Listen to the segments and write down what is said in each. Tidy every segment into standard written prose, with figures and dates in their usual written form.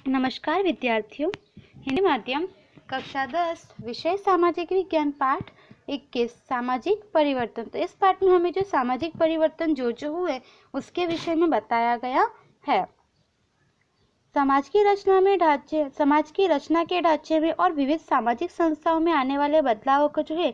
नमस्कार विद्यार्थियों। हिंदी माध्यम कक्षा 10 विषय सामाजिक विज्ञान पाठ 21 सामाजिक परिवर्तन। तो इस पाठ में हमें जो सामाजिक परिवर्तन जो हुए उसके विषय में बताया गया है। समाज की रचना के ढांचे में और विविध सामाजिक संस्थाओं में आने वाले बदलावों को जो है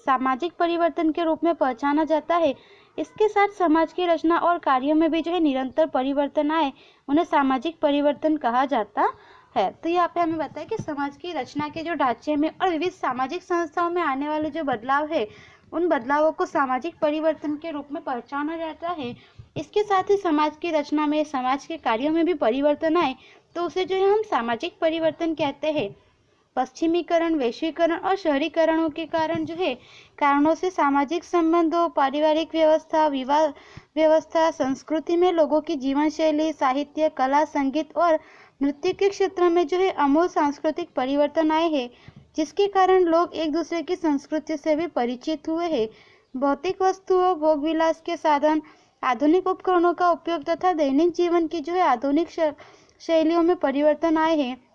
सामाजिक परिवर्तन के रूप में पहचाना जाता है। इसके साथ समाज की रचना और कार्यों में भी जो है निरंतर परिवर्तन आए उन्हें सामाजिक परिवर्तन कहा जाता है। तो यहाँ पे हमें बताया कि समाज की रचना के जो ढांचे में और विविध सामाजिक संस्थाओं में आने वाले जो बदलाव है उन बदलावों को सामाजिक परिवर्तन के रूप में पहचाना जाता है। इसके साथ ही समाज की रचना में समाज के कार्यों में भी परिवर्तन आए तो उसे जो है हम सामाजिक परिवर्तन कहते हैं। पश्चिमीकरण, वैश्वीकरण और शहरीकरणों के कारणों से सामाजिक संबंधों, पारिवारिक व्यवस्था, विवाह व्यवस्था, संस्कृति में लोगों की जीवन शैली, साहित्य, कला, संगीत और नृत्य के क्षेत्र में जो है अमूल सांस्कृतिक परिवर्तन आए हैं, जिसके कारण लोग एक दूसरे की संस्कृति से भी परिचित हुए हैं। भौतिक वस्तुओं, भोग विलास के साधन, आधुनिक उपकरणों का उपयोग तथा दैनिक जीवन की जो है आधुनिक शैलियों में परिवर्तन आए हैं।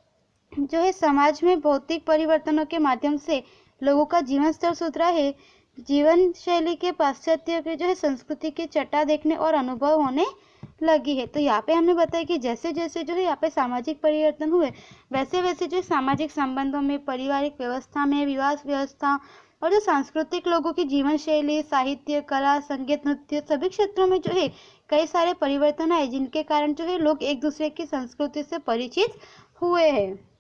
जो है समाज में भौतिक परिवर्तनों के माध्यम से लोगों का जीवन स्तर सुधरा है। जीवन शैली के पाश्चात्य के जो है संस्कृति की चट्टा देखने और अनुभव होने लगी है। तो यहाँ पे हमें बताया कि जैसे जैसे जो है यहाँ पे सामाजिक परिवर्तन हुए वैसे वैसे जो सामाजिक संबंधों में, पारिवारिक व्यवस्था में, विवाह व्यवस्था और जो सांस्कृतिक लोगों की जीवन शैली, साहित्य, कला, संगीत, नृत्य सभी क्षेत्रों में जो है कई सारे परिवर्तन आए, जिनके कारण जो है लोग एक दूसरे की संस्कृति से परिचित हुए हैं।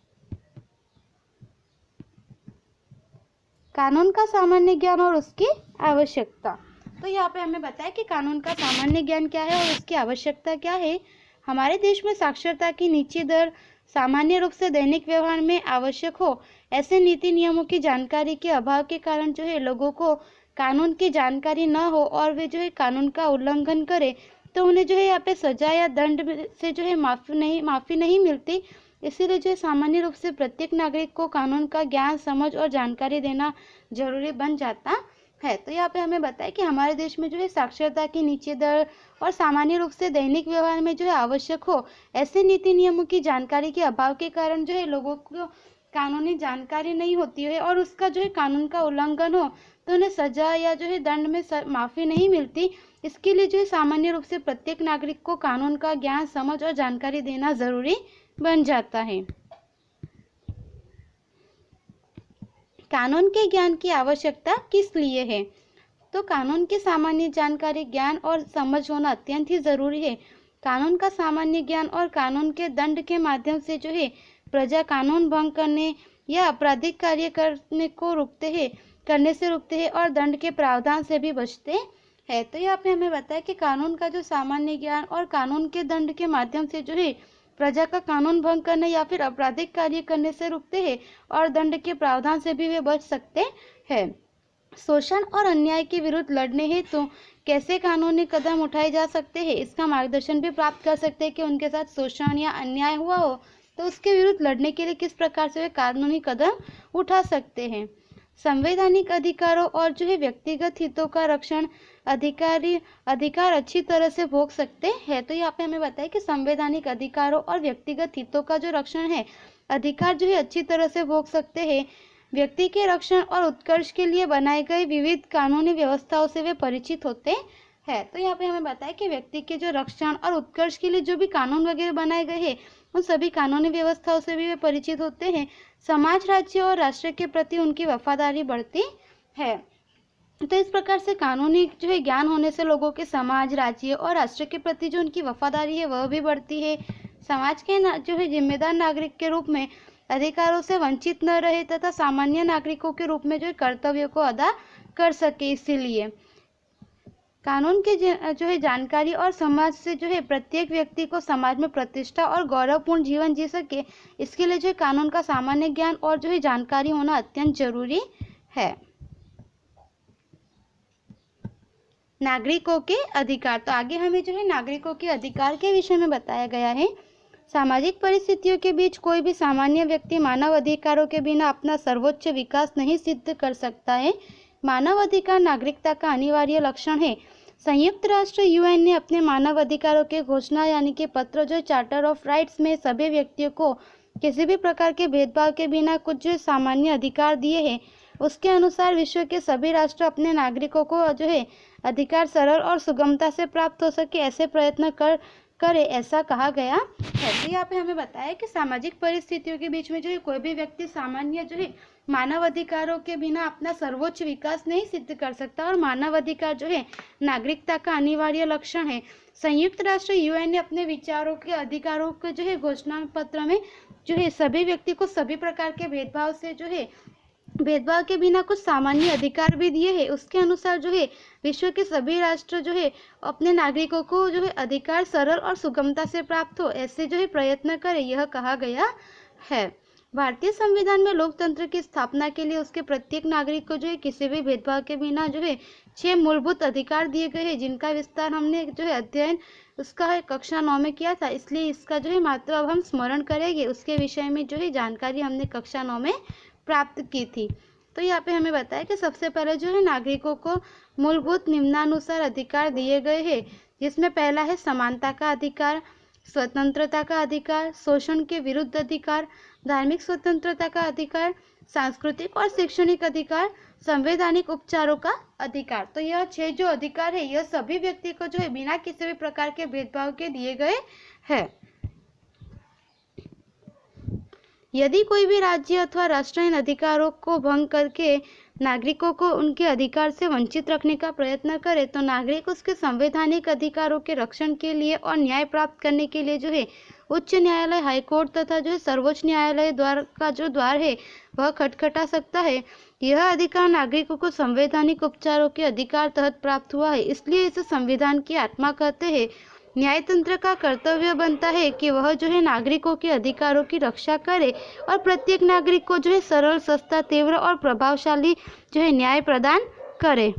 कानून का सामान्य ज्ञान और उसकी आवश्यकता। तो यहाँ पे हमें बताया कि कानून का सामान्य ज्ञान क्या है और उसकी आवश्यकता क्या है। हमारे देश में साक्षरता की निश्चित दर सामान्य रूप से दैनिक व्यवहार में आवश्यक हो ऐसे नीति नियमों की जानकारी के अभाव के कारण जो है लोगों को कानून की जानकारी न हो और वे जो है कानून का उल्लंघन करे तो उन्हें जो है यहाँ पे सजा या दंड से जो है माफ़ी नहीं मिलती। इसीलिए जो सामान्य रूप से प्रत्येक नागरिक को कानून का ज्ञान, समझ और जानकारी देना जरूरी बन जाता है। तो यहाँ पे हमें बताया कि हमारे देश में जो है साक्षरता की नीचे दर और सामान्य रूप से दैनिक व्यवहार में जो है आवश्यक हो ऐसे नीति नियमों की जानकारी के अभाव के कारण जो है लोगों को कानूनी जानकारी नहीं होती है और उसका जो है कानून का उल्लंघन हो तो उन्हें सजा या जो है दंड में माफ़ी नहीं मिलती। इसके लिए जो है सामान्य रूप से प्रत्येक नागरिक को कानून का ज्ञान, समझ और जानकारी देना जरूरी बन जाता है। कानून के ज्ञान की आवश्यकता किस लिए है? तो कानून की सामान्य जानकारी, ज्ञान और समझ होना अत्यंत ही जरूरी है। कानून का सामान्य ज्ञान और कानून के दंड के माध्यम से जो है प्रजा कानून भंग करने या आपराधिक कार्य करने से रुकते हैं और दंड के प्रावधान से भी बचते हैं। तो यहाँ पे हमें बताया कि कानून का जो सामान्य ज्ञान और कानून के दंड के माध्यम से जो है प्रजा का कानून भंग करने या फिर आपराधिक कार्य करने से रुकते हैं और दंड के प्रावधान से भी वे बच सकते हैं। शोषण और अन्याय के विरुद्ध लड़ने हेतु कैसे कानूनी कदम उठाए जा सकते हैं, इसका मार्गदर्शन भी प्राप्त कर सकते हैं कि उनके साथ शोषण या अन्याय हुआ हो तो उसके विरुद्ध लड़ने के लिए किस प्रकार से वे कानूनी कदम उठा सकते हैं। संवैधानिक अधिकारों और जो है व्यक्तिगत हितों का रक्षण अधिकार अच्छी तरह से भोग सकते हैं। तो यहाँ पे हमें बताया कि संवैधानिक अधिकारों और व्यक्तिगत हितों का जो रक्षण है अधिकार जो है अच्छी तरह से भोग सकते हैं। व्यक्ति के रक्षण और उत्कर्ष के लिए बनाए गए विविध कानूनी व्यवस्थाओं से वे परिचित होते हैं। तो यहाँ पे हमें बताया कि व्यक्ति के जो रक्षण और उत्कर्ष के लिए जो भी कानून वगैरह बनाए गए हैं उन सभी कानूनी व्यवस्थाओं से भी वे परिचित होते हैं। समाज, राज्य और राष्ट्र के प्रति उनकी वफादारी बढ़ती है। तो इस प्रकार से कानूनी जो है ज्ञान होने से लोगों के समाज, राज्य और राष्ट्र के प्रति जो उनकी वफादारी है वह भी बढ़ती है। समाज के जो है जिम्मेदार नागरिक के रूप में अधिकारों से वंचित न रहे तथा सामान्य नागरिकों के रूप में जो है कर्तव्यों को अदा कर सके। इसीलिए कानून के जो है जानकारी और समाज से जो है प्रत्येक व्यक्ति को समाज में प्रतिष्ठा और गौरवपूर्ण जीवन जी सके, इसके लिए जो है कानून का सामान्य ज्ञान और जो है जानकारी होना अत्यंत जरूरी है। नागरिकों के अधिकार। तो आगे हमें जो है नागरिकों के अधिकार के विषय में बताया गया है। सामाजिक परिस्थितियों के बीच कोई भी सामान्य व्यक्ति मानव अधिकारों के बिना अपना सर्वोच्च विकास नहीं सिद्ध कर सकता है। मानव अधिकार नागरिकता का अनिवार्य लक्षण है। संयुक्त राष्ट्र यूएन ने अपने मानव अधिकारों के घोषणा यानी कि पत्र जो चार्टर ऑफ राइट्स में सभी व्यक्तियों को किसी भी प्रकार के भेदभाव के बिना कुछ जो सामान्य अधिकार दिए हैं। उसके अनुसार विश्व के सभी राष्ट्र अपने नागरिकों को जो है अधिकार सरल और सुगमता से प्राप्त हो सके ऐसे प्रयत्न करे ऐसा कहा गया है। तो यहाँ पे हमें बताया कि सामाजिक परिस्थितियों के बीच में जो है कोई भी व्यक्ति सामान्य जो है मानव अधिकारों के बिना अपना सर्वोच्च विकास नहीं सिद्ध कर सकता और मानव अधिकार जो है नागरिकता का अनिवार्य लक्षण है। संयुक्त राष्ट्र यूएन ने अपने विचारों के अधिकारों के जो है घोषणा पत्र में जो है सभी व्यक्ति को सभी प्रकार के भेदभाव से जो है भेदभाव के बिना कुछ सामान्य अधिकार भी दिए हैं। उसके अनुसार जो है विश्व के सभी राष्ट्र जो है अपने नागरिकों को जो है अधिकार सरल और सुगमता से प्राप्त हो ऐसे जो है प्रयत्न करें यह कहा गया है। भारतीय संविधान में लोकतंत्र की स्थापना के लिए उसके प्रत्येक नागरिक को जो है किसी भी भेदभाव के बिना जो है 6 मूलभूत अधिकार दिए गए हैं जिनका विस्तार हमने जो है अध्ययन उसका है कक्षा 9 में किया था, इसलिए इसका जो है महत्व अब हम स्मरण करेंगे। उसके विषय में जो है जानकारी हमने कक्षा 9 में प्राप्त की थी। तो यहाँ पे हमें बताया कि सबसे पहले जो है नागरिकों को मूलभूत निम्नानुसार अधिकार दिए गए हैं, जिसमें पहला है समानता का अधिकार, स्वतंत्रता का अधिकार, शोषण के विरुद्ध अधिकार, धार्मिक स्वतंत्रता का अधिकार, सांस्कृतिक और शैक्षणिक अधिकार, संवैधानिक उपचारों का अधिकार। तो यह 6 जो अधिकार है यह सभी व्यक्ति को जो है बिना किसी भी प्रकार के भेदभाव के दिए गए हैं। यदि कोई भी राज्य अथवा राष्ट्र इन अधिकारों को भंग करके नागरिकों को उनके अधिकार से वंचित रखने का प्रयत्न करे तो नागरिक उसके संवैधानिक अधिकारों के रक्षण के लिए और न्याय प्राप्त करने के लिए जो है उच्च न्यायालय, हाईकोर्ट तथा जो है सर्वोच्च न्यायालय द्वार का जो द्वार है वह खटखटा सकता है। यह अधिकार नागरिकों को संवैधानिक उपचारों के अधिकार तहत प्राप्त हुआ है, इसलिए इसे संविधान की आत्मा कहते हैं। न्यायतंत्र का कर्तव्य बनता है कि वह जो है नागरिकों के अधिकारों की रक्षा करे और प्रत्येक नागरिक को जो है सरल, सस्ता, तीव्र और प्रभावशाली जो है न्याय प्रदान करे।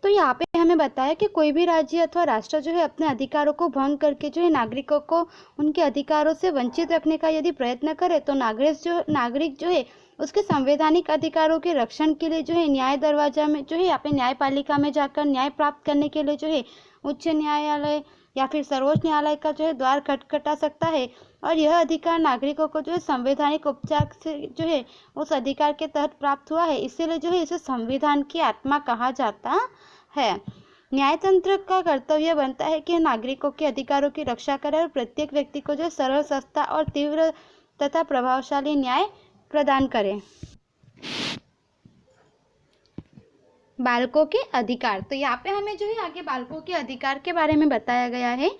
तो यहाँ पे हमें बताया कि कोई भी राज्य अथवा राष्ट्र जो है अपने अधिकारों को भंग करके जो है नागरिकों को उनके अधिकारों से वंचित रखने का यदि प्रयत्न करे तो नागरिक जो है उसके संवैधानिक अधिकारों के रक्षण के लिए जो है न्याय दरवाजा में जो है यहाँ पे न्यायपालिका में जाकर न्याय प्राप्त करने के लिए जो है उच्च न्यायालय या फिर सर्वोच्च न्यायालय का जो है द्वार खटखटा सकता है। और यह अधिकार नागरिकों को जो है संवैधानिक उपचार से जो है उस अधिकार के तहत प्राप्त हुआ है, इसीलिए जो है इसे संविधान की आत्मा कहा जाता है। न्यायतंत्र का कर्तव्य बनता है कि नागरिकों के अधिकारों की रक्षा करे और प्रत्येक व्यक्ति को जो है सरल, सस्ता और तीव्र तथा प्रभावशाली न्याय प्रदान करे। बालकों के अधिकार। तो यहाँ पे हमें जो है आगे बालकों के अधिकार के बारे में बताया गया है।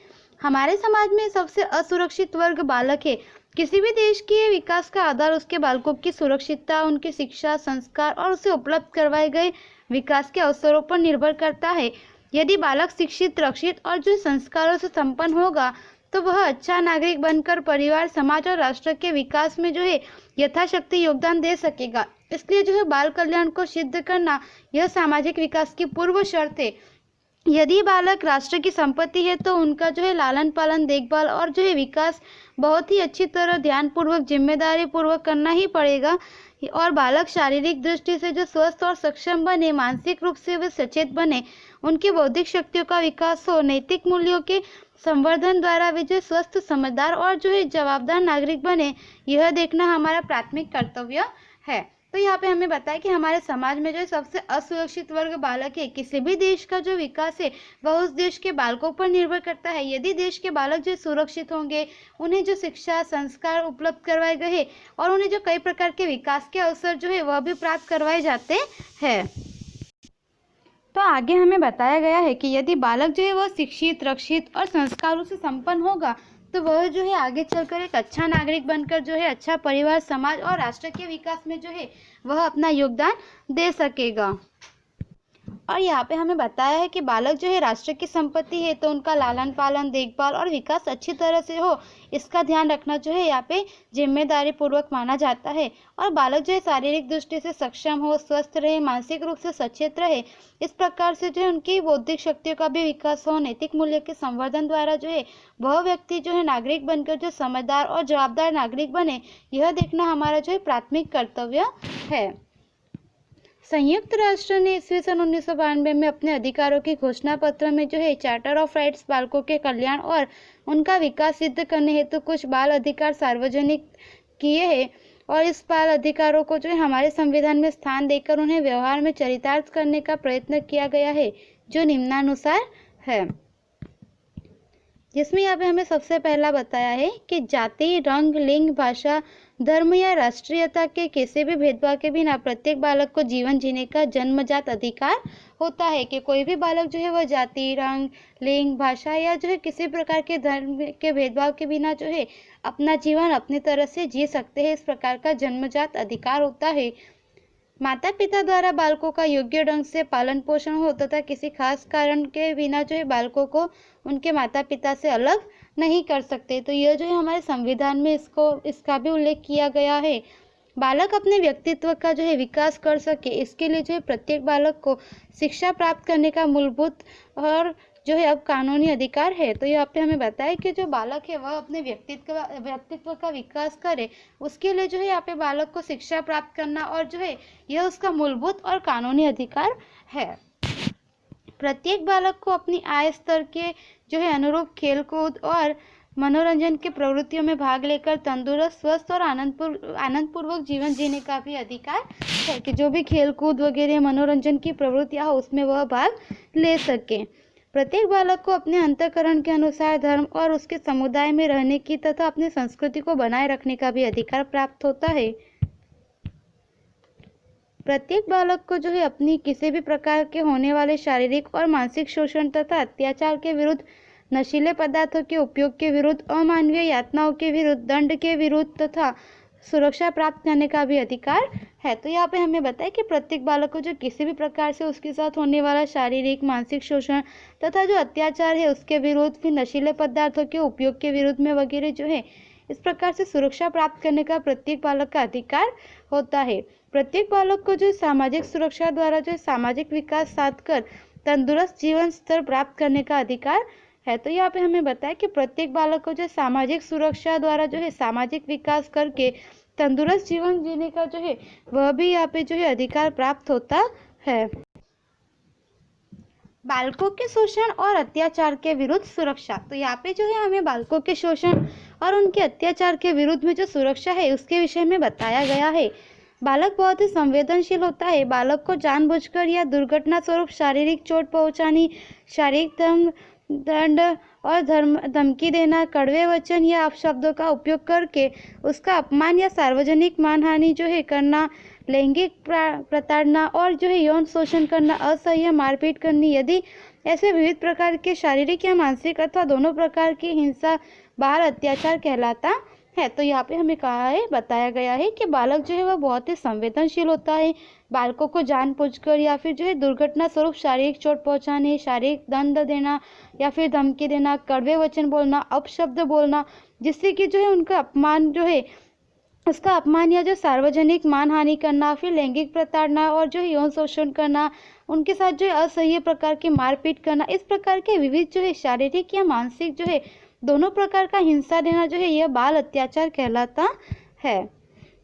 हमारे समाज में सबसे असुरक्षित वर्ग बालक है। किसी भी देश के विकास का आधार उसके बालकों की सुरक्षितता, उनकी शिक्षा, संस्कार और उसे उपलब्ध करवाए गए विकास के अवसरों पर निर्भर करता है। यदि बालक शिक्षित, रक्षित और जो संस्कारों से संपन्न होगा तो वह अच्छा नागरिक बनकर परिवार, समाज और राष्ट्र के विकास में जो है यथाशक्ति योगदान दे सकेगा। इसलिए जो है बाल कल्याण को सिद्ध करना यह सामाजिक विकास की पूर्व शर्त है। यदि बालक राष्ट्र की संपत्ति है तो उनका जो है लालन पालन, देखभाल और जो है विकास बहुत ही अच्छी तरह, ध्यानपूर्वक, जिम्मेदारी पूर्वक करना ही पड़ेगा। और बालक शारीरिक दृष्टि से जो स्वस्थ और सक्षम बने, मानसिक रूप से वे सचेत बने, उनकी बौद्धिक शक्तियों का विकास हो, नैतिक मूल्यों के संवर्धन द्वारा वे जो स्वस्थ, समझदार और जो है जवाबदार नागरिक बने, यह देखना हमारा प्राथमिक कर्तव्य है। तो यहाँ पे हमें बताया कि हमारे समाज में जो सबसे असुरक्षित वर्ग बालक है। किसी भी देश का जो विकास है वह उस देश के बालकों पर निर्भर करता है। यदि देश के बालक जो सुरक्षित होंगे, उन्हें जो शिक्षा, संस्कार उपलब्ध करवाए गए हैं और उन्हें जो कई प्रकार के विकास के अवसर जो है वह भी प्राप्त करवाए जाते हैं। तो आगे हमें बताया गया है कि यदि बालक जो है वह शिक्षित, रक्षित और संस्कारों से संपन्न होगा तो वह जो है आगे चलकर एक अच्छा नागरिक बनकर जो है अच्छा परिवार, समाज और राष्ट्र के विकास में जो है वह अपना योगदान दे सकेगा। और यहाँ पे हमें बताया है कि बालक जो है राष्ट्र की संपत्ति है, तो उनका लालन पालन, देखभाल और विकास अच्छी तरह से हो, इसका ध्यान रखना जो है यहाँ पे जिम्मेदारी पूर्वक माना जाता है। और बालक जो है शारीरिक दृष्टि से सक्षम हो, स्वस्थ रहे, मानसिक रूप से सचेत रहे, इस प्रकार से जो है उनकी बौद्धिक शक्तियों का भी विकास हो, नैतिक मूल्य के संवर्धन द्वारा जो है वह व्यक्ति जो है नागरिक बनकर जो समझदार और जवाबदार नागरिक बने, यह देखना हमारा जो है प्राथमिक कर्तव्य है। संयुक्त राष्ट्र ने ईस्वी सन 1992 में अपने अधिकारों की घोषणा पत्र में जो है चार्टर ऑफ राइट्स बालकों के कल्याण और उनका विकास सिद्ध करने हेतु कुछ बाल अधिकार सार्वजनिक किए हैं और इस बाल अधिकारों को जो है हमारे संविधान में स्थान देकर उन्हें व्यवहार में चरितार्थ करने का प्रयत्न किया गया है, जो निम्नानुसार है। जिसमें यहाँ पे हमें सबसे पहला बताया है कि जाति, रंग, लिंग, भाषा, धर्म या राष्ट्रीयता के किसी भी भेदभाव के बिना प्रत्येक बालक को जीवन जीने का जन्मजात अधिकार होता है कि कोई भी बालक जो है वह जाति, रंग, लिंग, भाषा या जो है किसी प्रकार के धर्म के भेदभाव के बिना जो है अपना जीवन अपनी तरह से जी सकते हैं। इस प्रकार का जन्मजात अधिकार होता है। माता पिता द्वारा बालकों का योग्य ढंग से पालन पोषण हो तथा किसी खास कारण के बिना जो है बालकों को उनके माता पिता से अलग नहीं कर सकते। तो यह जो है हमारे संविधान में इसका भी उल्लेख किया गया है। बालक अपने व्यक्तित्व का जो है विकास कर सके, इसके लिए जो है प्रत्येक बालक को शिक्षा प्राप्त करने का मूलभूत और जो है अब कानूनी अधिकार है। तो यहाँ पे हमें बताया कि जो बालक है वह अपने व्यक्तित्व का विकास करे, उसके लिए जो है यहाँ पे बालक को शिक्षा प्राप्त करना और जो है यह उसका मूलभूत और कानूनी अधिकार है। प्रत्येक बालक को अपनी आय स्तर के जो है अनुरूप खेलकूद और मनोरंजन की प्रवृत्तियों में भाग लेकर तंदुरुस्त, स्वस्थ और आनंदपूर्वक जीवन जीने का भी अधिकार है कि जो भी खेलकूद वगैरह मनोरंजन की प्रवृत्तियां हो उसमें वह भाग ले सके। प्रत्येक बालक को अपने अंतःकरण के अनुसार धर्म और उसके समुदाय में रहने की तथा अपनी संस्कृति को बनाए रखने का भी अधिकार प्राप्त होता है। प्रत्येक बालक को जो है अपनी किसी भी प्रकार के होने वाले शारीरिक और मानसिक शोषण तथा अत्याचार के विरुद्ध, नशीले पदार्थों के उपयोग के विरुद्ध, अमानवीय यातनाओं के विरुद्ध, दंड के विरुद्ध तथा सुरक्षा प्राप्त करने का भी अधिकार है। तो यहाँ पे हमें बताया कि प्रत्येक बालक को जो किसी भी प्रकार से उसके साथ होने वाला शारीरिक, मानसिक शोषण तथा जो अत्याचार है उसके विरुद्ध, फिर नशीले पदार्थों के उपयोग के विरुद्ध में वगैरह जो है इस प्रकार से सुरक्षा प्राप्त करने का प्रत्येक बालक का अधिकार होता है। प्रत्येक बालक को जो सामाजिक सुरक्षा द्वारा जो सामाजिक विकास साध कर तंदुरुस्त जीवन स्तर प्राप्त करने का अधिकार है। तो यहाँ पे हमें बताया कि प्रत्येक बालक को जो सामाजिक सुरक्षा द्वारा जो है सामाजिक विकास करके तंदुरुस्त जीवन जीने का जो है वह भी यहाँ पे जो है अधिकार प्राप्त होता है। बालकों के शोषण और अत्याचार के विरुद्ध सुरक्षा। तो यहाँ पे जो है हमें बालकों के शोषण और उनके अत्याचार के विरुद्ध में जो सुरक्षा है उसके विषय में बताया गया है। बालक बहुत ही संवेदनशील होता है। बालक को जानबूझकर या दुर्घटना स्वरूप शारीरिक चोट पहुंचानी, शारीरिक दंड और धमकी देना, कड़वे वचन या अपशब्दों का उपयोग करके उसका अपमान या सार्वजनिक मानहानि जो है करना, लैंगिक प्रताड़ना और जो है यौन शोषण करना, असह्य मारपीट करनी, यदि ऐसे विविध प्रकार के शारीरिक या मानसिक अथवा दोनों प्रकार की हिंसा बाल अत्याचार कहलाता है। तो यहाँ पे हमें कहा है, बताया गया है कि बालक जो है वह बहुत ही संवेदनशील होता है। बालकों को जानबूझकर या फिर जो है दुर्घटना स्वरूप शारीरिक चोट पहुंचाने, शारीरिक दंड देना या फिर धमकी देना, कड़वे वचन बोलना, अपशब्द बोलना, जिससे कि जो है उनका अपमान जो है उसका अपमान या जो सार्वजनिक मानहानि करना, फिर लैंगिक प्रताड़ना और जो है यौन शोषण करना, उनके साथ जो है असह्य प्रकार की मारपीट करना, इस प्रकार के विविध जो है शारीरिक या मानसिक जो है दोनों प्रकार का हिंसा देना जो है यह बाल अत्याचार कहलाता है।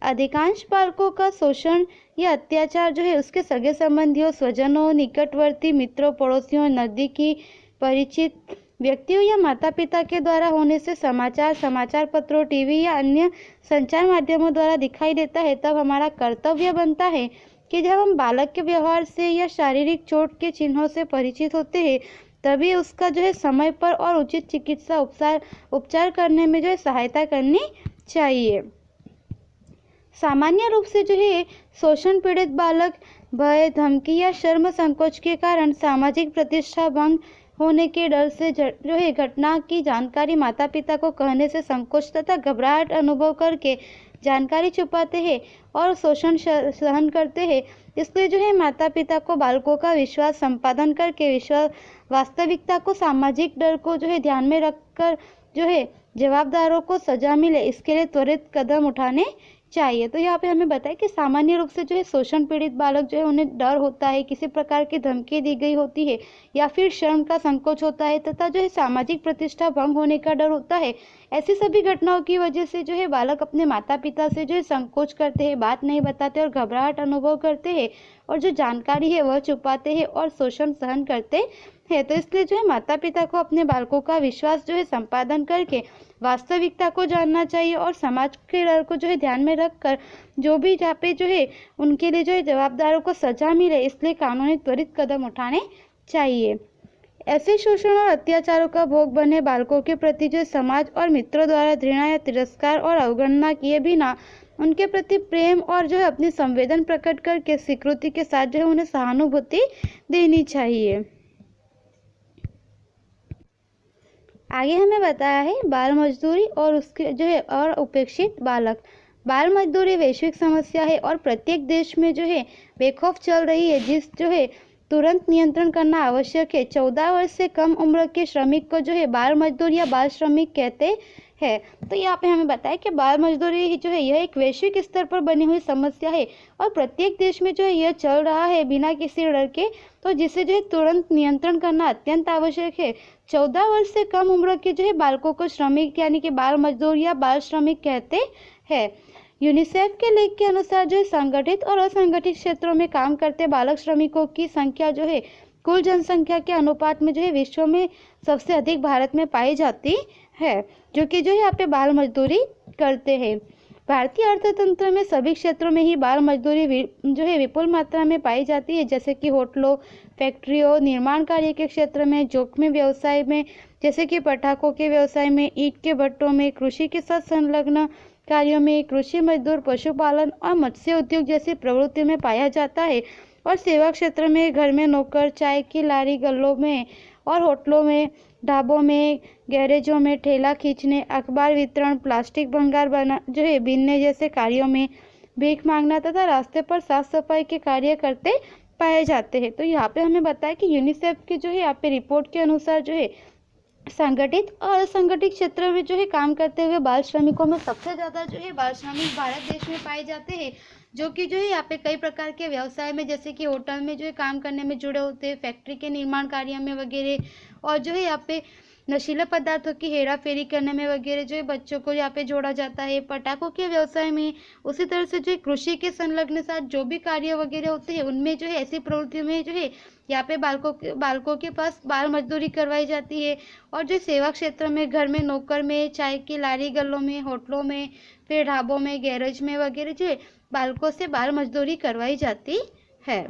अधिकांश बालकों का शोषण या अत्याचार जो है उसके सगे संबंधियों, स्वजनों, निकटवर्ती मित्रों, पड़ोसियों, नजदीकी परिचित व्यक्तियों या माता पिता के द्वारा होने से समाचार पत्रों, टीवी या अन्य संचार माध्यमों द्वारा दिखाई देता है। तब हमारा कर्तव्य बनता है कि जब हम बालक के व्यवहार से या शारीरिक चोट के चिन्हों से परिचित होते हैं तभी उसका जो है समय पर और उचित चिकित्सा उपचार करने में जो है सहायता करनी चाहिए। सामान्य रूप से जो है शोषण पीड़ित बालक भय, धमकी या शर्म संकोच के कारण सामाजिक प्रतिष्ठा भंग होने के डर से जो है घटना की जानकारी माता पिता को कहने से संकोच तथा घबराहट अनुभव करके जानकारी छुपाते हैं और शोषण सहन करते हैं। इसलिए जो है माता पिता को बालकों का विश्वास संपादन करके वास्तविकता को, सामाजिक डर को जो है ध्यान में रखकर जो है जवाबदारों को सजा मिले, इसके लिए त्वरित कदम उठाने चाहिए। तो यहाँ पे हमें बताया कि सामान्य रूप से जो है शोषण पीड़ित बालक जो है उन्हें डर होता है, किसी प्रकार की धमकी दी गई होती है या फिर शर्म का संकोच होता है तथा जो है सामाजिक प्रतिष्ठा भंग होने का डर होता है। ऐसी सभी घटनाओं की वजह से जो है बालक अपने माता पिता से जो है संकोच करते हैं, बात नहीं बताते और घबराहट अनुभव करते हैं और जो जानकारी है वह छुपाते हैं और शोषण सहन करते हैं। तो इसलिए जो है माता पिता को अपने बालकों का विश्वास जो है संपादन करके वास्तविकता को जानना चाहिए और समाज के डर को जो है ध्यान में रखकर जो भी जहाँ पे जो है उनके लिए जो है जवाबदारों को सजा मिले, इसलिए कानूनी त्वरित कदम उठाने चाहिए। ऐसे शोषण और अत्याचारों का भोग बने बालकों के प्रति जो समाज और मित्रों द्वारा घृणा या तिरस्कार और अवगणना किए बिना उनके प्रति प्रेम और जो है अपनी संवेदन प्रकट करके स्वीकृति के साथ जो है उन्हें सहानुभूति देनी चाहिए। आगे हमें बताया है बाल मजदूरी और उसके जो है और उपेक्षित बालक। बाल मजदूरी वैश्विक समस्या है और प्रत्येक देश में जो है बेखौफ चल रही है, जिस जो है तुरंत नियंत्रण करना आवश्यक है। 14 वर्ष से कम उम्र के श्रमिक को जो है बाल मजदूर या बाल श्रमिक कहते हैं। तो यहाँ पे हमें बताया कि बाल मजदूरी जो है यह एक वैश्विक स्तर पर बनी हुई समस्या है और प्रत्येक देश में जो है यह चल रहा है बिना किसी डर के, तो जिसे जो है तुरंत नियंत्रण करना अत्यंत आवश्यक है। 14 वर्ष से कम उम्र के जो है बालकों को श्रमिक यानी कि बाल मजदूर या बाल श्रमिक कहते हैं। यूनिसेफ के लेख के अनुसार जो है संगठित और असंगठित क्षेत्रों में काम करते बालक श्रमिकों की संख्या जो है कुल जनसंख्या के अनुपात में जो है विश्व में सबसे अधिक भारत में पाई जाती है, जो कि जो है यहाँ पे बाल मजदूरी करते हैं। भारतीय अर्थतंत्र में सभी क्षेत्रों में ही बाल मजदूरी जो है विपुल मात्रा में पाई जाती है, जैसे कि होटलों, फैक्ट्रियों, निर्माण कार्य के क्षेत्र में, जोखिम व्यवसाय में जैसे कि पटाखों के व्यवसाय में, ईंट के भट्टों में, कृषि के साथ संलग्न कार्यों में, कृषि मजदूर, पशुपालन और मत्स्य उद्योग जैसी प्रवृत्तियों में पाया जाता है और सेवा क्षेत्र में, घर में नौकर, चाय की लारी गल्लों में और होटलों में, ढाबों में, गैरेजों में, ठेला खींचने, अखबार वितरण, प्लास्टिक भंगार बना जो है बीनने जैसे कार्यों में, भीख मांगना तथा रास्ते पर साफ सफाई के कार्य करते पाए जाते हैं। तो यहाँ पे हमें बताया कि यूनिसेफ की जो है यहाँ पे रिपोर्ट के अनुसार जो है संगठित और असंगठित क्षेत्र में जो है काम करते हुए बाल श्रमिकों में सबसे ज़्यादा जो है बाल श्रमिक भारत देश में पाए जाते हैं, जो कि जो है यहाँ पे कई प्रकार के व्यवसाय में जैसे कि होटल में जो है काम करने में जुड़े होते हैं, फैक्ट्री के निर्माण कार्य में वगैरह, और जो है यहाँ पे नशीले पदार्थों की हेरा फेरी करने में वगैरह जो है बच्चों को यहाँ पे जोड़ा जाता है, पटाखों के व्यवसाय में, उसी तरह से जो है कृषि के संलग्न साथ जो भी कार्य वगैरह होते हैं उनमें जो है ऐसी प्रवृत्तियों में जो है यहाँ पे बालकों के पास बाल मजदूरी करवाई जाती है। और जो सेवा क्षेत्र में, घर में नौकर में, चाय की लारी गल्लों में, होटलों में, फिर ढाबों में, गैरेज में वगैरह जो है बालकों से बाल मजदूरी करवाई जाती है।